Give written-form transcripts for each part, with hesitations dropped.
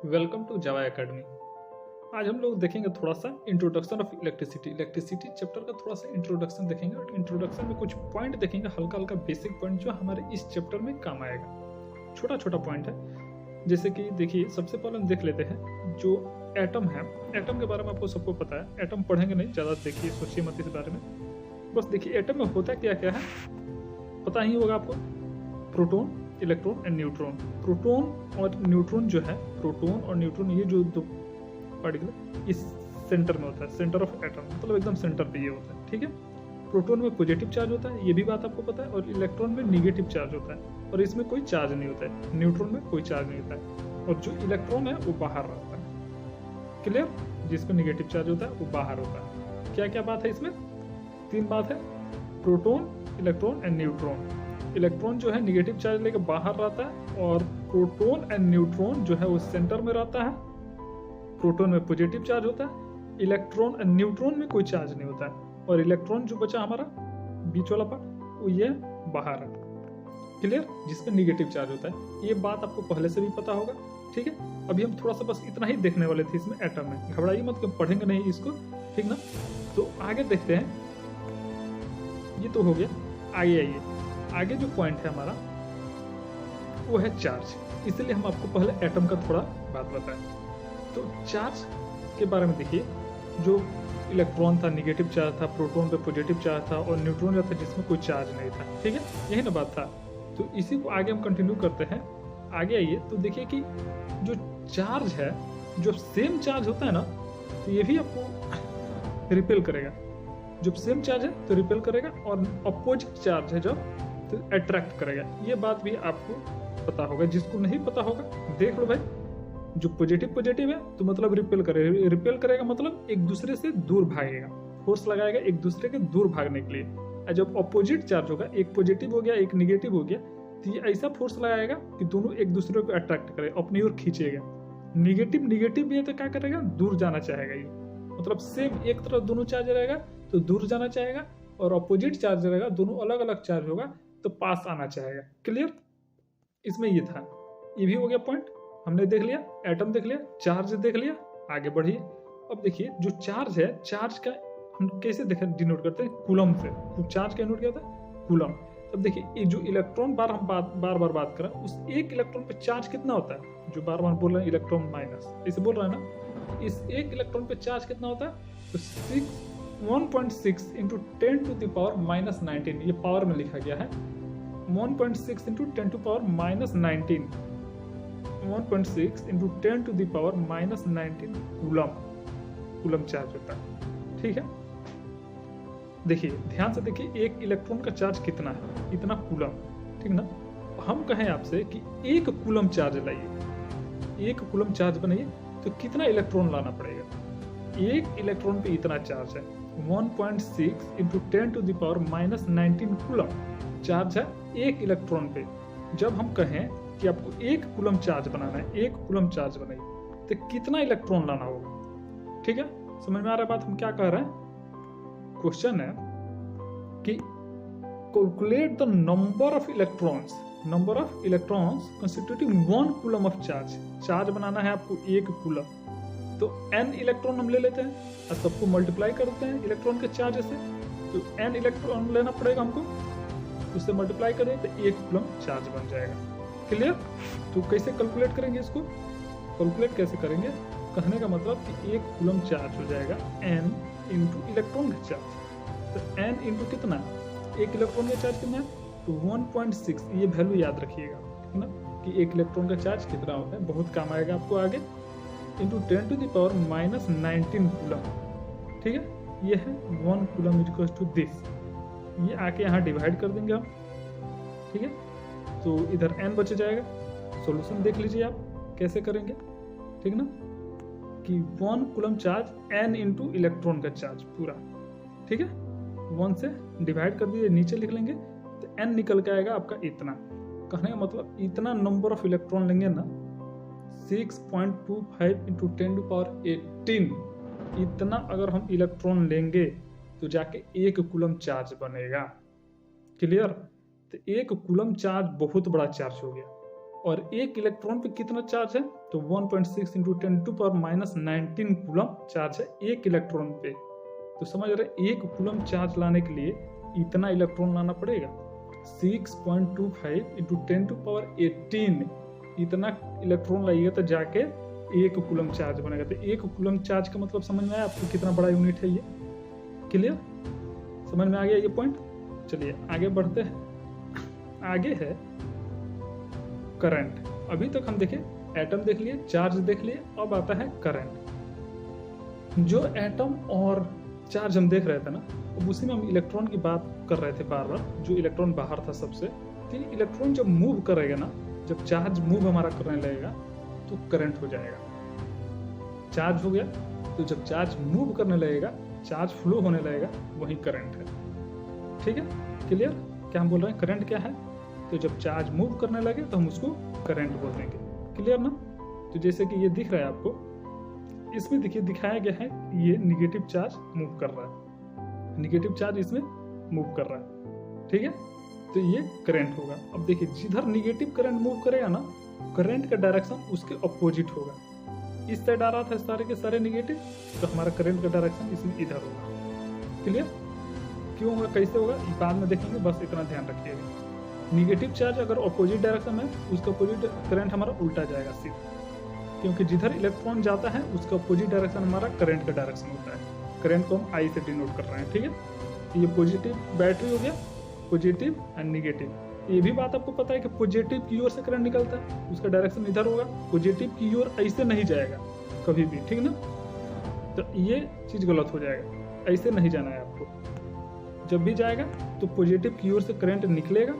Welcome to Java academy. आज हम लोग देखेंगे थोड़ा सा इंट्रोडक्शन ऑफ इलेक्ट्रिसिटी चैप्टर का थोड़ा सा इंट्रोडक्शन देखेंगे और इंट्रोडक्शन में कुछ पॉइंट देखेंगे, हल्का हल्का बेसिक पॉइंट जो हमारे इस चैप्टर में काम आएगा। छोटा छोटा पॉइंट है, जैसे कि देखिए सबसे पहले हम देख लेते हैं जो एटम है। एटम के बारे में आपको सबको पता है, एटम पढ़ेंगे नहीं ज़्यादा, देखिए सोचिए मत इस बारे में। बस देखिए एटम में होता क्या क्या है पता ही होगा आपको। Proton, electron and neutron. Proton और न्यूट्रॉन जो है, प्रोटॉन और न्यूट्रॉन ये जो दो पार्टिकल इस सेंटर में होता है, सेंटर ऑफ एटम, मतलब एकदम सेंटर पे ये होता है, ठीक है। प्रोटॉन में पॉजिटिव चार्ज होता है, ये भी बात आपको पता है, और इलेक्ट्रॉन में निगेटिव चार्ज होता है और इसमें कोई चार्ज नहीं होता है। न्यूट्रॉन में कोई चार्ज नहीं होता है और जो इलेक्ट्रॉन है वो बाहर रहता है। क्लियर? जिसको निगेटिव चार्ज होता है वो बाहर होता है। क्या क्या बात है इसमें? तीन बात है, proton, electron and neutron. Electron जो है निगेटिव चार्ज लेकर बाहर रहता है और प्रोटॉन एंड न्यूट्रॉन जो है वो सेंटर में रहता है। प्रोटॉन में पॉजिटिव चार्ज होता है, इलेक्ट्रॉन एंड न्यूट्रॉन में कोई चार्ज नहीं होता है और इलेक्ट्रॉन जो बचा हमारा बीच वाला पार्ट वो ये बाहर है। क्लियर? जिसमें निगेटिव चार्ज होता है। ये बात आपको पहले से भी पता होगा, ठीक है। अभी हम थोड़ा सा बस इतना ही देखने वाले थे इसमें एटम में, घबराइए मत कि पढ़ेंगे नहीं इसको, ठीक ना। तो आगे देखते हैं, ये तो हो गया। आगे जो पॉइंट है हमारा वो है चार्ज, इसलिए हम आपको पहले एटम का थोड़ा बात बताएं। तो चार्ज के बारे में देखिए, जो इलेक्ट्रॉन था निगेटिव चार्ज था, प्रोटॉन पे पॉजिटिव चार्ज था और न्यूट्रॉन जो था जिसमें कोई चार्ज नहीं था, ठीक है। यही ना बात था। तो इसी को आगे हम कंटिन्यू करते हैं। आगे आइए तो देखिए कि जो चार्ज है, जो सेम चार्ज होता है ना, तो ये भी आपको रिपेल करेगा। जब सेम चार्ज है तो रिपेल करेगा और अपोजिट चार्ज है जब तो अट्रैक्ट करेगा। ये बात भी आपको पता होगा, जिसको नहीं पता होगा देख लो भाई। जो पॉजिटिव है तो मतलब रिपेल करेगा मतलब एक दूसरे से दूर भागेगा, फोर्स लगाएगा एक दूसरे के दूर भागने के लिए। और जब अपोजिट चार्ज होगा, एक पॉजिटिव हो गया एक निगेटिव हो गया, तो ये ऐसा फोर्स लगाएगा कि दोनों एक दूसरे को अट्रैक्ट करे, अपनी ओर खींचेगा। निगेटिव भी है तो क्या करेगा, दूर जाना चाहेगा। ये मतलब सेम एक तरफ दोनों चार्ज रहेगा तो दूर जाना चाहेगा, और अपोजिट चार्ज रहेगा दोनों अलग अलग चार्ज होगा तो पास आना चाहेगा। क्लियर? इसमें ये था, ये भी हो गया पॉइंट। हमने देख लिया, एटम देख लिया, चार्ज देख लिया। आगे बढ़िए। अब देखिए जो चार्ज है, चार्ज का हम कैसे डिनोट करते हैं, कूलम से। तो चार्ज का डिनोट क्या होता है, कूलम। अब देखिए ये जो इलेक्ट्रॉन हम बार बार बात कर रहे हैं, उस एक इलेक्ट्रॉन पे चार्ज कितना होता है, जो बार बार बोल रहे हैं इलेक्ट्रॉन माइनस, इसे बोल रहे हैं ना। इस एक इलेक्ट्रॉन पे चार्ज कितना होता है, तो 1.6 into 10 to the power minus 19, ये पावर में लिखा गया है। 1.6 into 10 to power minus 19, 1.6 into 10 to the power minus 19 coulomb charge होता है, ठीक है। देखिए ध्यान से देखिए, एक इलेक्ट्रॉन का चार्ज कितना है, इतना कूलम, ठीक ना। हम कहें आपसे कि एक कूलम चार्ज लाइए, एक कूलम चार्ज बनाइए, तो कितना इलेक्ट्रॉन लाना पड़ेगा। एक इलेक्ट्रॉन पे इतना चार्ज है, 1.6 into 10 to the power minus 19 coulomb charge है एक इलेक्ट्रॉन पे। जब हम कहें कि आपको एक कूलम चार्ज बनाना है, एक कूलम चार्ज बनाइए, तो कितना इलेक्ट्रॉन लाना होगा, ठीक है। समझ में आ रहा है बात हम क्या कह रहे हैं। क्वेश्चन है कि calculate the number of electrons constituting 1 coulomb of charge. Charge बनाना है आपको एक कूलम, तो n इलेक्ट्रॉन हम ले लेते हैं और सबको मल्टीप्लाई करते हैं इलेक्ट्रॉन के चार्ज से। तो n इलेक्ट्रॉन लेना पड़ेगा हमको, उससे मल्टीप्लाई करें तो एक कूलम चार्ज बन जाएगा। क्लियर? तो कैसे कैलकुलेट करेंगे इसको, कैलकुलेट कैसे करेंगे, कहने का मतलब कि एक कूलम चार्ज हो जाएगा n इंटू इलेक्ट्रॉन का चार्ज। तो n इंटू कितना, एक इलेक्ट्रॉन का चार्ज कितना है, तो 1.6, ये वैल्यू याद रखिएगा, ठीक ना, कि एक इलेक्ट्रॉन का चार्ज कितना होता है, बहुत काम आएगा आपको आगे। Into 10 to the power minus 19 coulomb, ठीक है। ये है 1 कूलम इक्वल्स टू दिस। ये आके यहाँ डिवाइड कर देंगे हम, ठीक है। तो इधर n बच जाएगा। सॉल्यूशन देख लीजिए आप कैसे करेंगे, ठीक ना, कि 1 coulomb charge n into electron का चार्ज पूरा, ठीक है। 1 से डिवाइड कर दीजिए, नीचे लिख लेंगे तो n निकल के आएगा आपका इतना। कहने का मतलब इतना नंबर ऑफ इलेक्ट्रॉन लेंगे ना, 6.25 इंटू 10 टू पावर 18, इतना अगर हम इलेक्ट्रॉन लेंगे तो जाके एक कूलम चार्ज बनेगा। क्लियर? तो एक कूलम चार्ज बहुत बड़ा चार्ज हो गया। और एक इलेक्ट्रॉन पे कितना चार्ज है, तो 1.6 इंटू 10⁻⁻19 कूलम चार्ज है एक इलेक्ट्रॉन पे। तो समझ रहे, एक कूलम चार्ज लाने के लिए इतना इलेक्ट्रॉन लाना पड़ेगा। 6.25 इंटू 10⁻18 इतना इलेक्ट्रॉन लाइएगा तो जाके एक कूलम चार्ज बनेगा। तो एक कूलम चार्ज का मतलब समझ में आया आपको कितना बड़ा यूनिट है ये? क्लियर, समझ में आ गया ये पॉइंट? चलिए आगे बढ़ते हैं। आगे है करंट। अभी तक हम देखे एटम देख लिए, चार्ज देख लिए, अब आता है करंट। जो एटम और चार्ज हम देख रहे थे ना, अब उसी में हम इलेक्ट्रॉन की बात कर रहे थे बार बार, जो इलेक्ट्रॉन बाहर था सबसे। तो इलेक्ट्रॉन जब मूव करेगा ना, जब चार्ज मूव हमारा करने लगेगा तो करंट हो जाएगा। चार्ज हो गया तो जब चार्ज मूव करने लगेगा, चार्ज फ्लो होने लगेगा, वही करंट है। ठीक है, क्लियर? क्या हम बोल रहे हैं, करंट क्या है? तो जब चार्ज मूव करने लगे तो हम उसको करंट बोल देंगे। क्लियर ना? तो जैसे कि ये दिख रहा है आपको, इसमें देखिए दिखाया गया है ये निगेटिव चार्ज मूव कर रहा है, निगेटिव चार्ज इसमें मूव कर रहा है। ठीक है, तो ये करंट होगा। अब देखिए जिधर निगेटिव करंट मूव करेगा ना, करंट का डायरेक्शन उसके अपोजिट होगा। इस साइड आ रहा था सारे के सारे निगेटिव, तो हमारा करंट का डायरेक्शन इसमें इधर होगा। क्लियर? क्यों होगा, कैसे होगा, बाद में देखेंगे, बस इतना ध्यान रखिएगा। निगेटिव चार्ज अगर अपोजिट डायरेक्शन में, उसका अपोजिट करंट हमारा उल्टा जाएगा सीधा, क्योंकि जिधर इलेक्ट्रॉन जाता है उसका अपोजिट डायरेक्शन हमारा करंट का डायरेक्शन होता है। करंट को हम आई से डिनोट कर रहे हैं। ठीक है, ये पॉजिटिव बैटरी हो गया, पॉजिटिव एंड निगेटिव। ये भी बात आपको पता है कि पॉजिटिव की ओर से करंट निकलता है, उसका डायरेक्शन इधर होगा, पॉजिटिव की ओर ऐसे नहीं जाएगा कभी भी। ठीक ना? तो ये चीज़ गलत हो जाएगा, ऐसे नहीं जाना है आपको। जब भी जाएगा तो पॉजिटिव की ओर से करंट निकलेगा,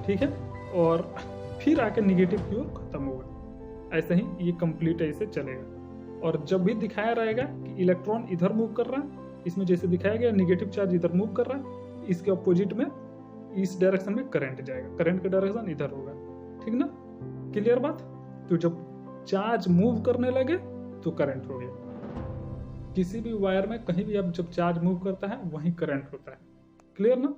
ठीक है, और फिर आके निगेटिव की ओर खत्म होगा। ऐसे ही ये कंप्लीट ऐसे चलेगा। और जब भी दिखाया रहेगा कि इलेक्ट्रॉन इधर मूव कर रहा है, इसमें जैसे दिखाया गया निगेटिव चार्ज इधर मूव कर रहा है, इसके अपोजिट में इस डायरेक्शन में करंट जाएगा, करंट का डायरेक्शन इधर होगा। ठीक ना? क्लियर बात? तो जब चार्ज मूव करने लगे तो करंट हो गया। किसी भी वायर में कहीं भी अब जब चार्ज मूव करता है वहीं करंट होता है। क्लियर ना?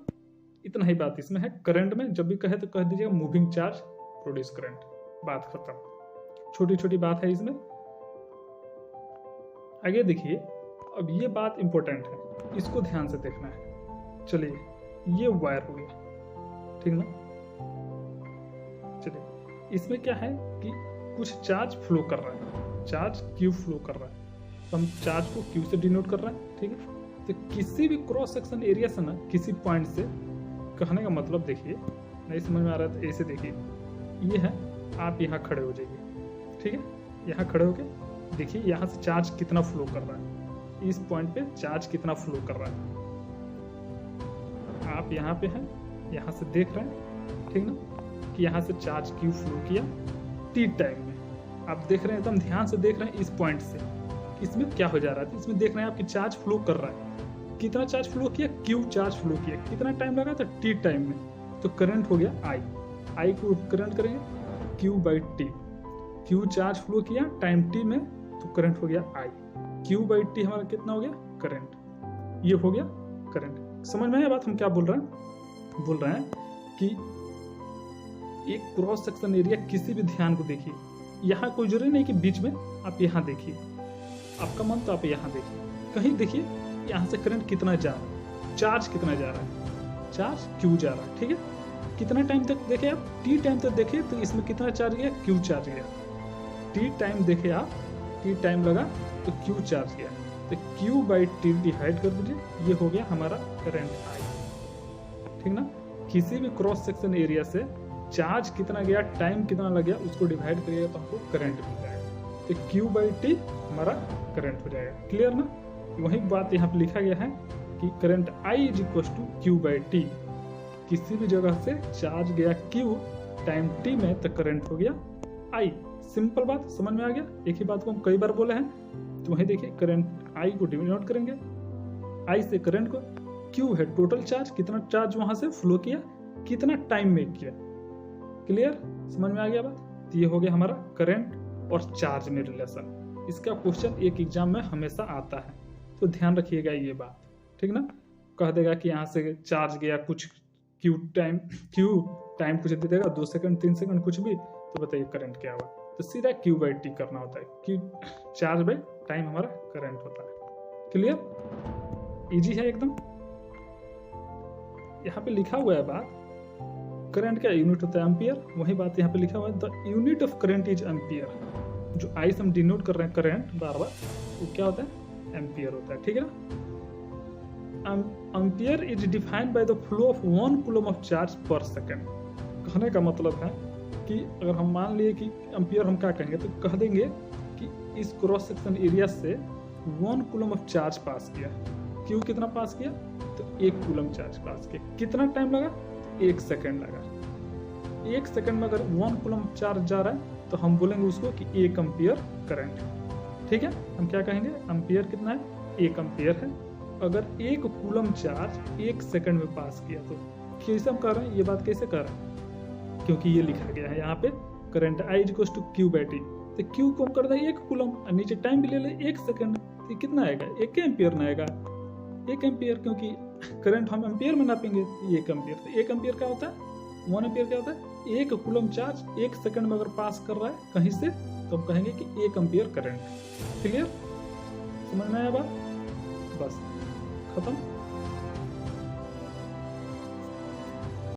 इतना ही बात इसमें है। करंट में जब भी कहे तो कह दीजिएगा मूविंग चार्ज प्रोड्यूस करंट, बात खत्म। छोटी छोटी बात है इसमें। आगे देखिए, अब ये बात इंपॉर्टेंट है, इसको ध्यान से देखना है। चलिए ये वायर हो गया, ठीक ना? चलिए इसमें क्या है कि कुछ चार्ज फ्लो कर रहा है, चार्ज क्यू फ्लो कर रहा है, तो हम चार्ज को क्यू से डिनोट कर रहे हैं। ठीक है, तो किसी भी क्रॉस सेक्शन एरिया से ना, किसी पॉइंट से, कहने का मतलब देखिए, नहीं समझ में आ रहा है ऐसे देखिए, ये है, आप यहाँ खड़े हो जाइए। ठीक है, यहाँ खड़े होके देखिए यहाँ से चार्ज कितना फ्लो कर रहा है, इस पॉइंट पे चार्ज कितना फ्लो कर रहा है। आप यहाँ पे हैं, यहाँ से देख रहे हैं, ठीक ना, कि यहाँ से चार्ज क्यू फ्लो किया टी टाइम में। आप देख रहे हैं, एकदम ध्यान से देख रहे हैं इस पॉइंट से, इसमें क्या हो जा रहा है। इसमें देख रहे हैं आपकी चार्ज फ्लो कर रहा है, कितना चार्ज फ्लो किया, क्यू चार्ज फ्लो किया, कितना टाइम लगा था, टी टाइम में। तो करंट हो गया आई, आई को करंट करेंगे Q by T, Q charge flow किया टाइम टी में, तो करंट हो गया आई, क्यू बाई टी हमारा कितना हो गया, करंट। ये हो गया करंट। समझ में आया बात हम क्या बोल रहे हैं? बोल रहे हैं कि एक क्रॉस सेक्शन एरिया, किसी भी ध्यान को देखिए, यहाँ कोई जरूरी नहीं कि बीच में, आप यहाँ देखिए, आपका मन तो आप यहाँ देखिए, कहीं देखिए यहाँ से करंट कितना जा रहा है, चार्ज कितना जा रहा है, चार्ज क्यू जा रहा है। ठीक है, कितना टाइम तक देखे आप, टी टाइम तक देखे तो इसमें कितना चार्ज गया, क्यू चार्ज गया। टी टाइम देखे आप, टी टाइम लगा तो क्यू चार्ज गया, तो क्यू बाई टी डिवाइड कर दीजिए, ये हो गया हमारा करंट आई। ठीक ना? किसी भी क्रॉस सेक्शन एरिया से चार्ज कितना गया, टाइम कितना लग गया, उसको डिवाइड करिएगा तो हमको करंट मिल जाएगा, तो क्यू बाई टी हमारा करंट हो जाएगा। क्लियर ना? वही बात यहाँ पे लिखा गया है कि current I is equal to Q by T. किसी भी जगह से चार्ज गया क्यू टाइम टी में, तो करंट हो गया आई। सिंपल बात, समझ में आ गया? एक ही बात को हम कई बार बोले हैं। तो वही देखिए, करंट आई को डिनोट करेंगे, आई से करंट को, क्यू है टोटल चार्ज, कितना चार्ज वहां से फ्लो किया, कितना टाइम में किया। क्लियर? समझ में आ गया बात? तो ये हो गया हमारा करंट और चार्ज में रिलेशन। इसका क्वेश्चन एक एग्जाम में हमेशा आता है, तो ध्यान रखिएगा ये बात। ठीक ना? कह देगा कि यहाँ से चार्ज गया कुछ, क्यू टाइम कुछ दे देगा, 2 सेकंड 3 सेकंड कुछ भी, तो बताइए करंट क्या हुआ। तो सीधा Q बाई टी करना होता है, Q चार्ज बाई टाइम हमारा करंट होता है। क्लियर, इजी है एकदम। यहाँ पे लिखा हुआ है बात, करंट का यूनिट होता है एम्पियर, वही बात यहाँ पे लिखा हुआ है, the unit of current is ampere. जो आई से हम डिनोट कर रहे हैं करंट बार बार, वो क्या होता है, एम्पियर होता है, ठीक है ना। Ampere is defined by the flow of 1 coulomb of charge पर सेकेंड। कहने का मतलब है कि अगर हम मान लिए कि एम्पियर हम क्या कहेंगे, तो कह देंगे कि इस क्रॉस सेक्शन एरिया से 1 कूलम ऑफ चार्ज पास किया। क्यू कितना पास किया, तो 1 कूलम चार्ज पास किया। कितना टाइम लगा, 1 सेकेंड लगा। 1 सेकेंड में अगर 1 कूलम चार्ज जा रहा है तो हम बोलेंगे उसको कि 1 एम्पियर करंट है, ठीक है। हम क्या कहेंगे, एम्पियर कितना है, 1 एम्पियर है। अगर 1 कूलम चार्ज 1 सेकेंड में पास किया, तो कैसे हम कर रहे हैं, ये बात कैसे कर रहे हैं, क्योंकि ये लिखा गया है यहाँ पे current I equals to Q by T. तो Q को हम कर दें 1 कूलम, नीचे टाइम भी ले ले 1 सेकेंड, तो कितना आएगा, 1 एम्पियर ना आएगा, 1 एम्पियर, क्योंकि करंट हम एम्पियर में नापेंगे, 1 एम्पियर। तो 1 एम्पियर क्या होता है, 1 एम्पियर क्या होता है, 1 कूलम चार्ज 1 सेकंड में अगर पास कर रहा है कहीं से, तो हम कहेंगे कि 1 एम्पियर करंट। क्लियर, समझ में आया बात, बस खत्म।